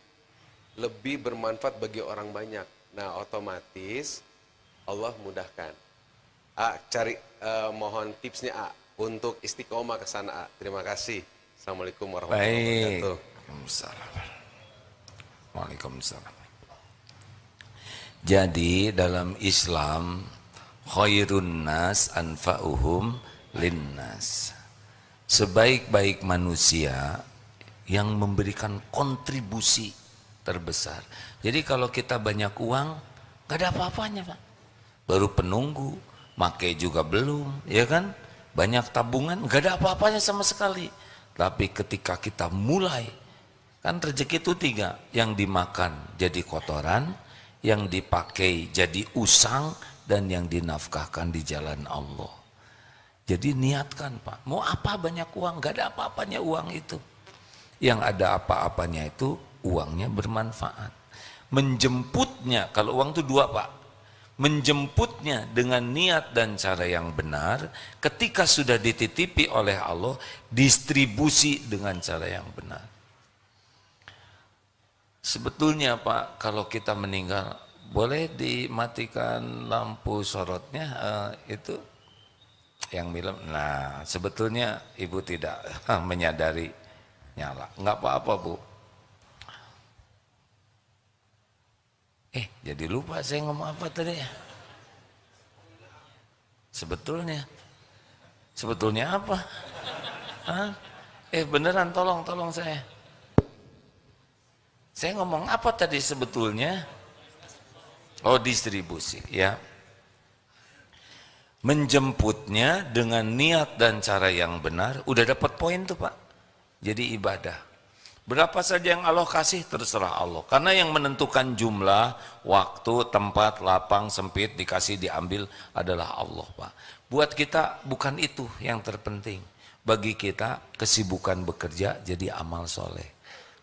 lebih bermanfaat bagi orang banyak. Nah, otomatis Allah mudahkan. Mohon tipsnya untuk istiqomah ke sana. Terima kasih. Assalamualaikum warahmatullahi Baik. wabarakatuh. Waalaikumsalam. Waalaikumsalam. Jadi dalam Islam khairun nas anfa'uhum linnas. Sebaik-baik manusia yang memberikan kontribusi terbesar. Jadi kalau kita banyak uang, gak ada apa-apanya Pak. Baru penunggu, makai juga belum, ya kan? Banyak tabungan, gak ada apa-apanya sama sekali. Tapi ketika kita mulai, kan rezeki itu 3, yang dimakan jadi kotoran, yang dipakai jadi usang, dan yang dinafkahkan di jalan Allah. Jadi niatkan Pak, mau apa banyak uang, gak ada apa-apanya uang itu. Yang ada apa-apanya itu uangnya bermanfaat. Menjemputnya, kalau uang itu 2 Pak, menjemputnya dengan niat dan cara yang benar, ketika sudah dititipi oleh Allah, distribusi dengan cara yang benar. Sebetulnya Pak, kalau kita meninggal, boleh dimatikan lampu sorotnya itu yang bilang. Nah, sebetulnya ibu tidak menyadari nyala. Enggak apa-apa Bu. Jadi lupa saya ngomong apa tadi. Sebetulnya apa? Hah? Beneran tolong saya. Saya ngomong apa tadi sebetulnya? Oh, distribusi ya. Menjemputnya dengan niat dan cara yang benar, udah dapat poin tuh Pak. Jadi ibadah. Berapa saja yang Allah kasih terserah Allah. Karena yang menentukan jumlah, waktu, tempat, lapang, sempit, dikasih, diambil adalah Allah Pak. Buat kita bukan itu yang terpenting. Bagi kita kesibukan bekerja jadi amal soleh.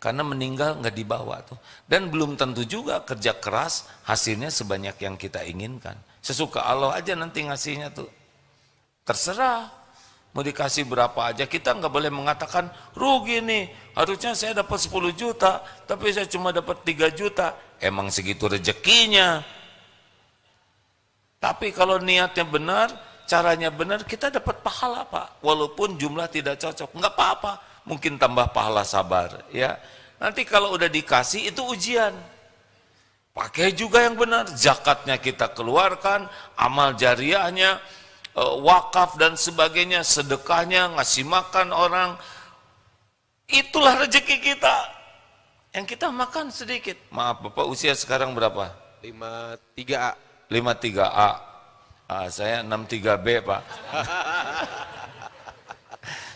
Karena meninggal nggak dibawa tuh. Dan belum tentu juga kerja keras hasilnya sebanyak yang kita inginkan. Sesuka Allah aja nanti ngasihnya tuh. Terserah. Mau dikasih berapa aja. Kita nggak boleh mengatakan rugi nih. Harusnya saya dapat 10 juta. Tapi saya cuma dapat 3 juta. Emang segitu rezekinya. Tapi kalau niatnya benar, caranya benar, kita dapat pahala Pak. Walaupun jumlah tidak cocok. Nggak apa-apa. Mungkin tambah pahala sabar ya. Nanti kalau udah dikasih itu ujian. Pakai juga yang benar, zakatnya kita keluarkan, amal jariahnya, wakaf dan sebagainya, sedekahnya, ngasih makan orang. Itulah rezeki kita. Yang kita makan sedikit. Maaf Bapak, usia sekarang berapa? 53A. 53A. Saya 63B Pak.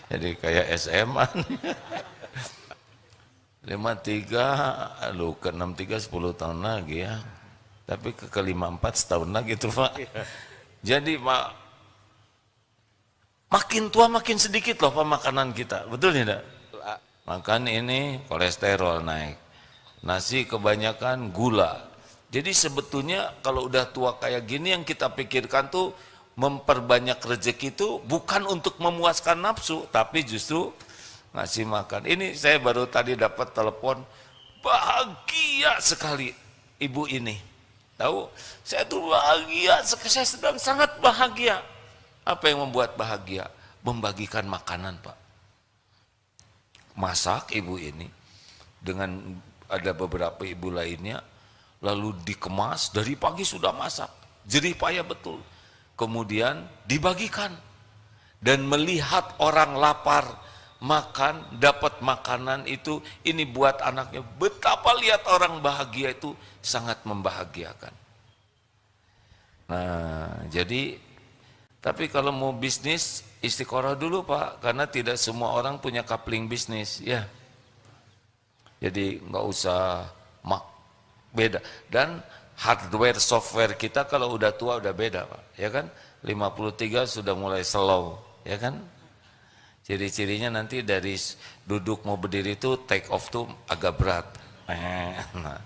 Jadi kayak SMA. 53, lu ke 63 10 tahun lagi ya. Tapi ke 54 setahun lagi tuh Pak. Jadi Pak, makin tua makin sedikit loh Pak makanan kita. Betul tidak? Makan ini kolesterol naik. Nasi kebanyakan gula. Jadi sebetulnya kalau udah tua kayak gini yang kita pikirkan tuh memperbanyak rezeki itu bukan untuk memuaskan nafsu, tapi justru ngasih makan. Ini saya baru tadi dapat telepon, bahagia sekali ibu ini. Tahu, saya tuh bahagia, saya sedang sangat bahagia. Apa yang membuat bahagia? Membagikan makanan, Pak. Masak ibu ini, dengan ada beberapa ibu lainnya, lalu dikemas, dari pagi sudah masak, jerih payah betul. Kemudian dibagikan, dan melihat orang lapar, makan, dapat makanan itu, ini buat anaknya, betapa lihat orang bahagia itu sangat membahagiakan. Nah, jadi, tapi kalau mau bisnis, istiqoroh dulu Pak, karena tidak semua orang punya coupling bisnis, ya. Jadi nggak usah beda. Dan hardware software kita kalau udah tua udah beda Pak, ya kan? 53 sudah mulai slow, ya kan? Ciri-cirinya nanti dari duduk mau berdiri itu take off tuh agak berat. Nah.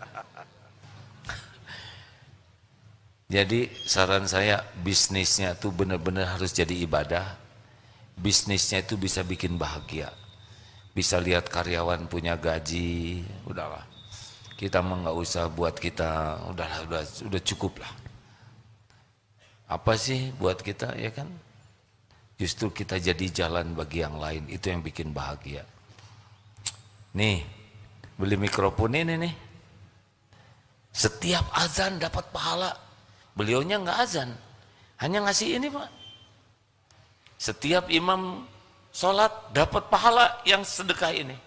Jadi saran saya, bisnisnya tuh benar-benar harus jadi ibadah. Bisnisnya itu bisa bikin bahagia. Bisa lihat karyawan punya gaji, udahlah. Kita mah nggak usah buat kita, udah cukup lah. Apa sih buat kita, ya kan? Justru kita jadi jalan bagi yang lain, itu yang bikin bahagia. Nih, beli mikrofon ini nih. Setiap azan dapat pahala. Beliaunya nggak azan, hanya ngasih ini Pak. Setiap imam sholat dapat pahala yang sedekah ini.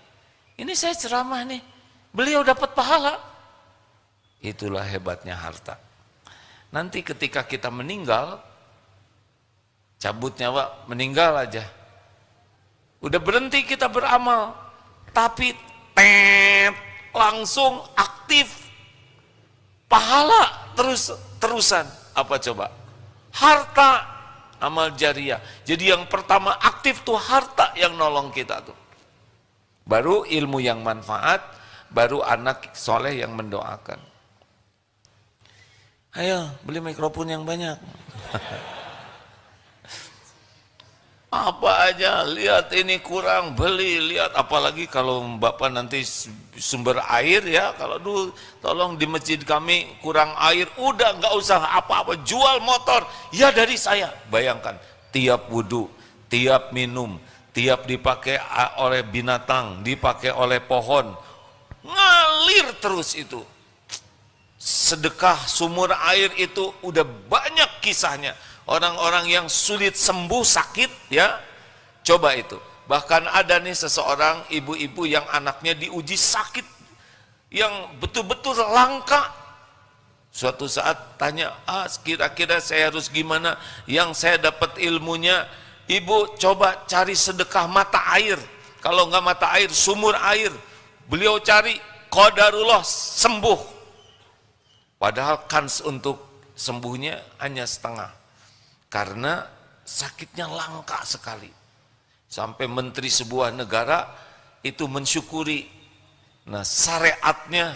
Ini saya ceramah nih, beliau dapat pahala. Itulah hebatnya harta. Nanti ketika kita meninggal, cabut nyawa, meninggal aja. Udah berhenti kita beramal, tapi langsung aktif pahala terusan. Apa coba? Harta, amal jariah. Jadi yang pertama aktif tuh harta yang nolong kita tuh. Baru ilmu yang manfaat, baru anak soleh yang mendoakan. Ayo beli mikrofon yang banyak. Apa aja, lihat ini kurang, beli, lihat. Apalagi kalau Bapak nanti sumber air ya, kalau dulu tolong di masjid kami kurang air, udah nggak usah apa-apa, jual motor, ya dari saya. Bayangkan, tiap wudhu, tiap minum, tiap dipakai oleh binatang, dipakai oleh pohon, ngalir terus itu. Sedekah sumur air itu udah banyak kisahnya. Orang-orang yang sulit sembuh sakit ya, coba itu. Bahkan ada nih seseorang ibu-ibu yang anaknya diuji sakit yang betul-betul langka. Suatu saat tanya, kira-kira saya harus gimana? Yang saya dapat ilmunya, ibu coba cari sedekah mata air. Kalau nggak mata air, sumur air. Beliau cari, qadarullah sembuh. Padahal kans untuk sembuhnya hanya setengah. Karena sakitnya langka sekali. Sampai menteri sebuah negara itu mensyukuri. Nah, syariatnya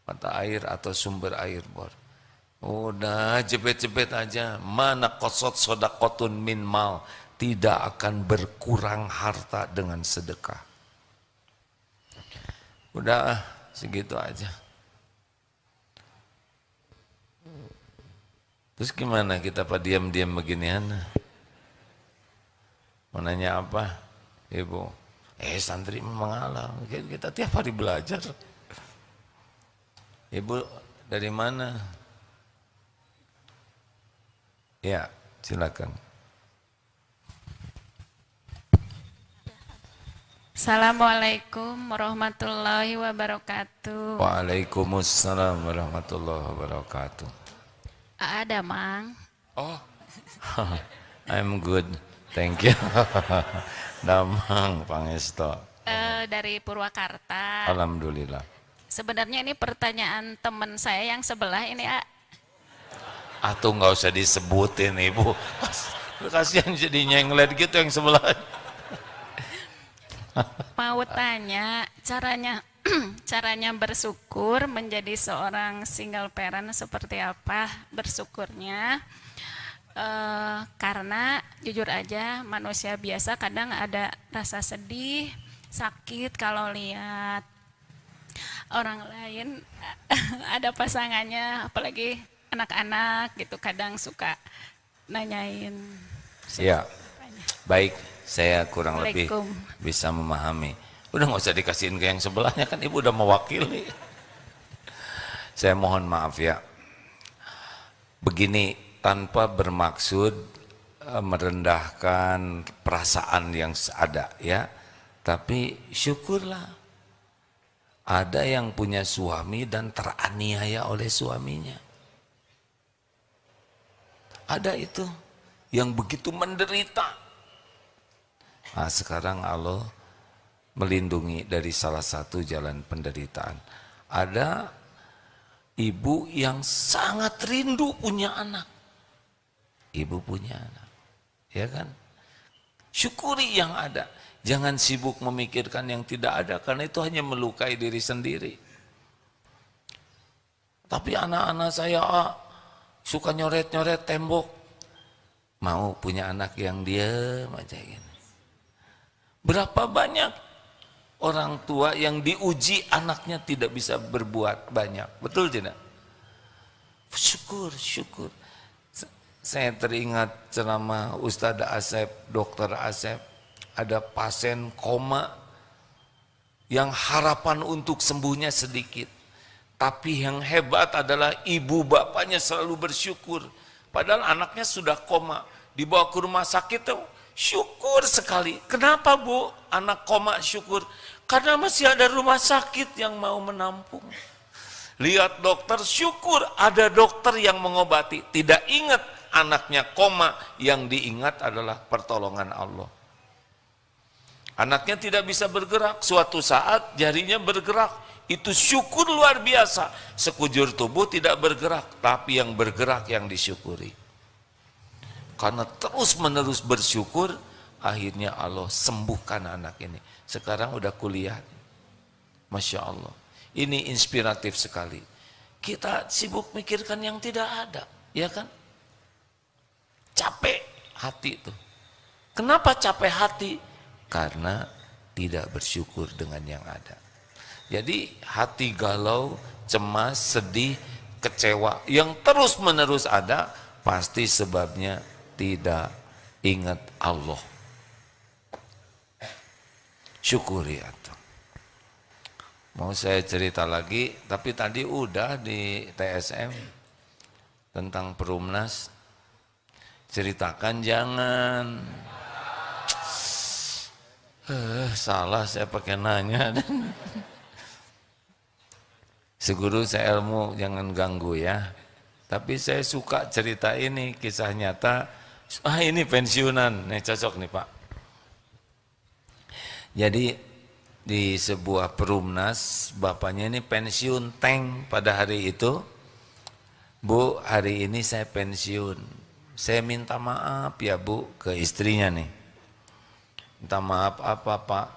mata air atau sumber air bor. Udah jebet-jebet aja. Mana qasad sodaqotun min mal. Tidak akan berkurang harta dengan sedekah. Udah segitu aja. Terus gimana kita Pak diam-diam beginian? Mau nanya apa? Ibu, santri mengalah. Kita tiap hari belajar. Ibu dari mana? Ya, silakan. Assalamualaikum warahmatullahi wabarakatuh. Waalaikumsalam warahmatullahi wabarakatuh. Ada, Mang. Oh, I'm good, thank you. Damang Pangesto. Dari Purwakarta. Alhamdulillah. Sebenarnya ini pertanyaan teman saya yang sebelah ini, Atau nggak usah disebutin Ibu. Kasihan jadi nyenglet gitu yang sebelah. Mau tanya caranya bersyukur menjadi seorang single parent seperti apa bersyukurnya? Karena jujur aja manusia biasa kadang ada rasa sedih, sakit kalau lihat orang lain ada pasangannya, apalagi anak-anak gitu, kadang suka nanyain. Ya, baik, saya kurang lebih Assalamualaikum. bisa memahami. Udah nggak usah dikasihin ke yang sebelahnya, kan ibu udah mewakili. Saya mohon maaf ya. Begini, tanpa bermaksud merendahkan perasaan yang ada ya, tapi syukurlah ada yang punya suami dan teraniaya oleh suaminya. Ada itu yang begitu menderita. Nah, sekarang Allah melindungi dari salah satu jalan penderitaan. Ada ibu yang sangat rindu punya anak. Ibu punya anak, ya kan? Syukuri yang ada. Jangan sibuk memikirkan yang tidak ada, karena itu hanya melukai diri sendiri. Tapi anak-anak saya suka nyoret-nyoret tembok. Mau punya anak yang diam aja gini. Berapa banyak orang tua yang diuji anaknya tidak bisa berbuat banyak. Betul tidak? Syukur, syukur. Saya teringat ceramah Ustadz Asep, Dokter Asep. Ada pasien koma yang harapan untuk sembuhnya sedikit. Tapi yang hebat adalah ibu bapaknya selalu bersyukur. Padahal anaknya sudah koma. Dibawa ke rumah sakit tuh syukur sekali. Kenapa bu? Anak koma syukur. Karena masih ada rumah sakit yang mau menampung. Lihat dokter, syukur ada dokter yang mengobati. Tidak ingat anaknya koma, yang diingat adalah pertolongan Allah. Anaknya tidak bisa bergerak, suatu saat jarinya bergerak, itu syukur luar biasa. Sekujur tubuh tidak bergerak, tapi yang bergerak yang disyukuri. Karena terus menerus bersyukur, akhirnya Allah sembuhkan anak ini. Sekarang udah kuliah. Masya Allah. Ini inspiratif sekali. Kita sibuk mikirkan yang tidak ada, ya kan? Capek hati itu. Kenapa capek hati? Karena tidak bersyukur dengan yang ada. Jadi hati galau, cemas, sedih, kecewa yang terus menerus ada, pasti sebabnya tidak ingat Allah. Syukuri atau. Mau saya cerita lagi, tapi tadi udah di TSM tentang Perumnas. Ceritakan jangan. Salah saya pakai nanya. Seguru saya ilmu, jangan ganggu ya. Tapi saya suka cerita ini, kisah nyata. Ini pensiunan, nih cocok nih Pak. Jadi di sebuah Perumnas, bapaknya ini pensiun tank pada hari itu. Bu, hari ini saya pensiun. Saya minta maaf ya Bu ke istrinya nih. Minta maaf apa Pak?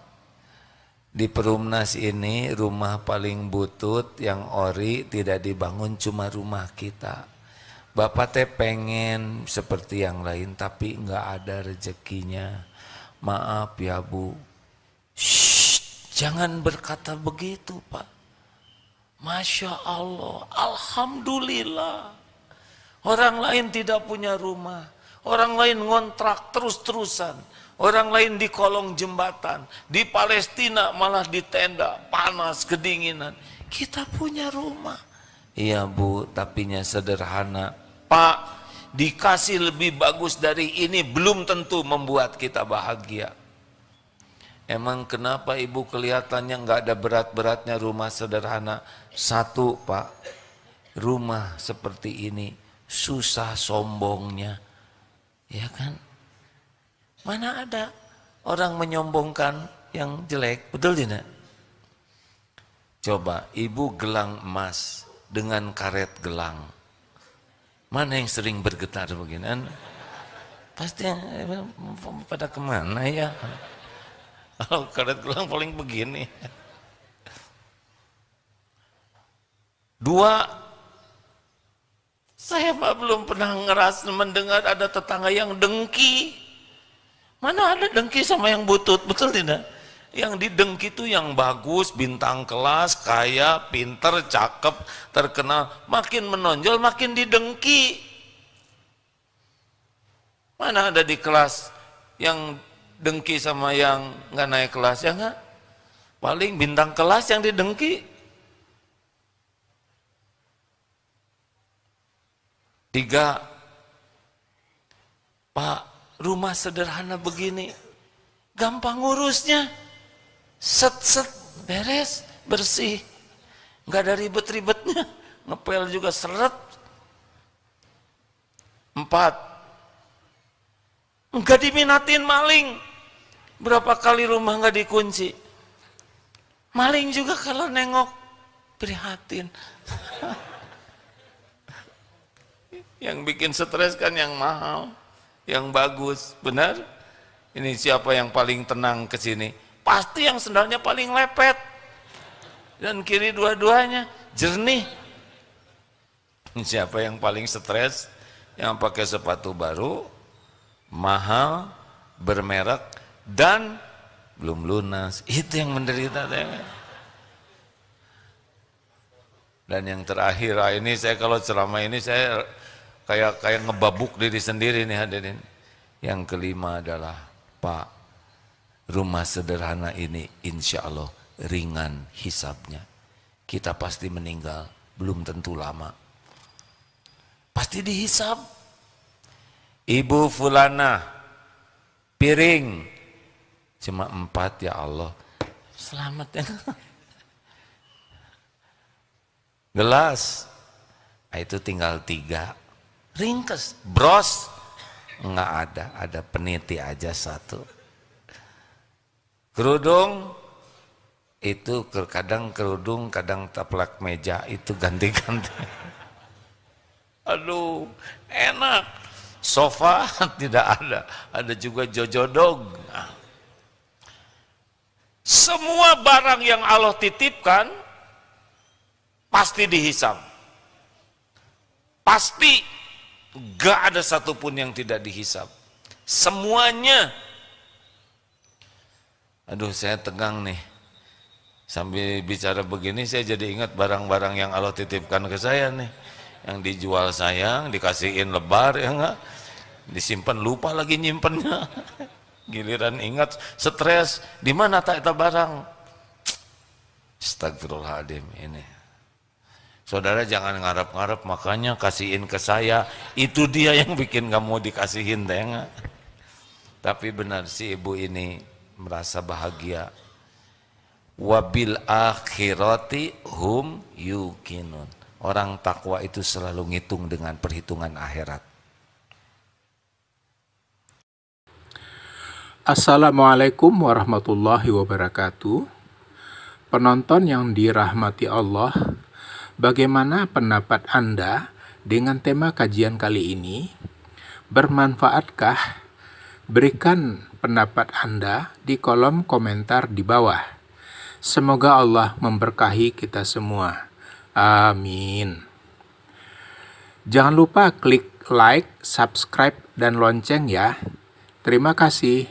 Di Perumnas ini rumah paling butut yang ori tidak dibangun cuma rumah kita. Bapak teh pengen seperti yang lain tapi nggak ada rezekinya. Maaf ya Bu. Shh, jangan berkata begitu Pak. Masya Allah, Alhamdulillah. Orang lain tidak punya rumah. Orang lain ngontrak terus-terusan. Orang lain di kolong jembatan, di Palestina malah di tenda, panas, kedinginan. Kita punya rumah. Iya Bu, tapinya sederhana. Pak, dikasih lebih bagus dari ini belum tentu membuat kita bahagia. Emang kenapa Ibu kelihatannya nggak ada berat-beratnya rumah sederhana? Satu Pak, rumah seperti ini susah sombongnya. Ya kan? Mana ada orang menyombongkan yang jelek, betul tidak? Coba ibu gelang emas dengan karet gelang. Mana yang sering bergetar begini? Pasti pada kemana ya? Kalau karet gelang paling begini. Dua, saya belum pernah mendengar ada tetangga yang dengki. Mana ada dengki sama yang butut, betul tidak? Yang didengki itu yang bagus, bintang kelas, kaya, pinter, cakep, terkenal. Makin menonjol, makin didengki. Mana ada di kelas yang dengki sama yang nggak naik kelas, ya nggak? Paling bintang kelas yang didengki. 3, Pak, rumah sederhana begini, gampang ngurusnya. Set, beres, bersih. Nggak ada ribet-ribetnya. Ngepel juga seret. 4, nggak diminatin maling. Berapa kali rumah nggak dikunci? Maling juga kalau nengok, prihatin. Yang bikin stres kan yang mahal, yang bagus, benar? Ini siapa yang paling tenang ke sini? Pasti yang sendalnya paling lepet. Dan kiri dua-duanya jernih. Siapa yang paling stres? Yang pakai sepatu baru, mahal, bermerek, dan belum lunas. Itu yang menderita. Dan yang terakhir, ini saya kalau ceramah ini saya kayak ngebabuk diri sendiri nih hadirin. Yang kelima adalah, Pak, rumah sederhana ini insya Allah ringan hisabnya. Kita pasti meninggal, belum tentu lama. Pasti dihisab. Ibu fulana, piring, cuma 4 ya Allah. Selamat ya. Gelas, itu tinggal 3. Ringkes, bros, enggak ada peniti aja 1. Kerudung, itu kadang kerudung, kadang taplak meja, itu ganti-ganti. Aduh, enak. Sofa tidak ada juga jojodog. Nah. Semua barang yang Allah titipkan, pasti dihisab. Pasti, gak ada satupun yang tidak dihisab. Semuanya. Aduh, saya tegang nih. Sambil bicara begini saya jadi ingat barang-barang yang Allah titipkan ke saya nih. Yang dijual sayang, dikasihin lebar, ya enggak? Disimpan lupa lagi nyimpennya. Giliran ingat stres, di mana tak itu barang? Astagfirullahaladzim ini. Saudara jangan ngarep-ngarep, makanya kasihin ke saya. Itu dia yang bikin gak mau dikasihin, ya enggak? Tapi benar si ibu ini merasa bahagia. Wabil akhirati hum yuqinun. Orang takwa itu selalu ngitung dengan perhitungan akhirat. Assalamualaikum warahmatullahi wabarakatuh. Penonton yang dirahmati Allah, bagaimana pendapat Anda dengan tema kajian kali ini? Bermanfaatkah? Berikan pendapat Anda di kolom komentar di bawah. Semoga Allah memberkahi kita semua. Amin. Jangan lupa klik like, subscribe, dan lonceng ya. Terima kasih.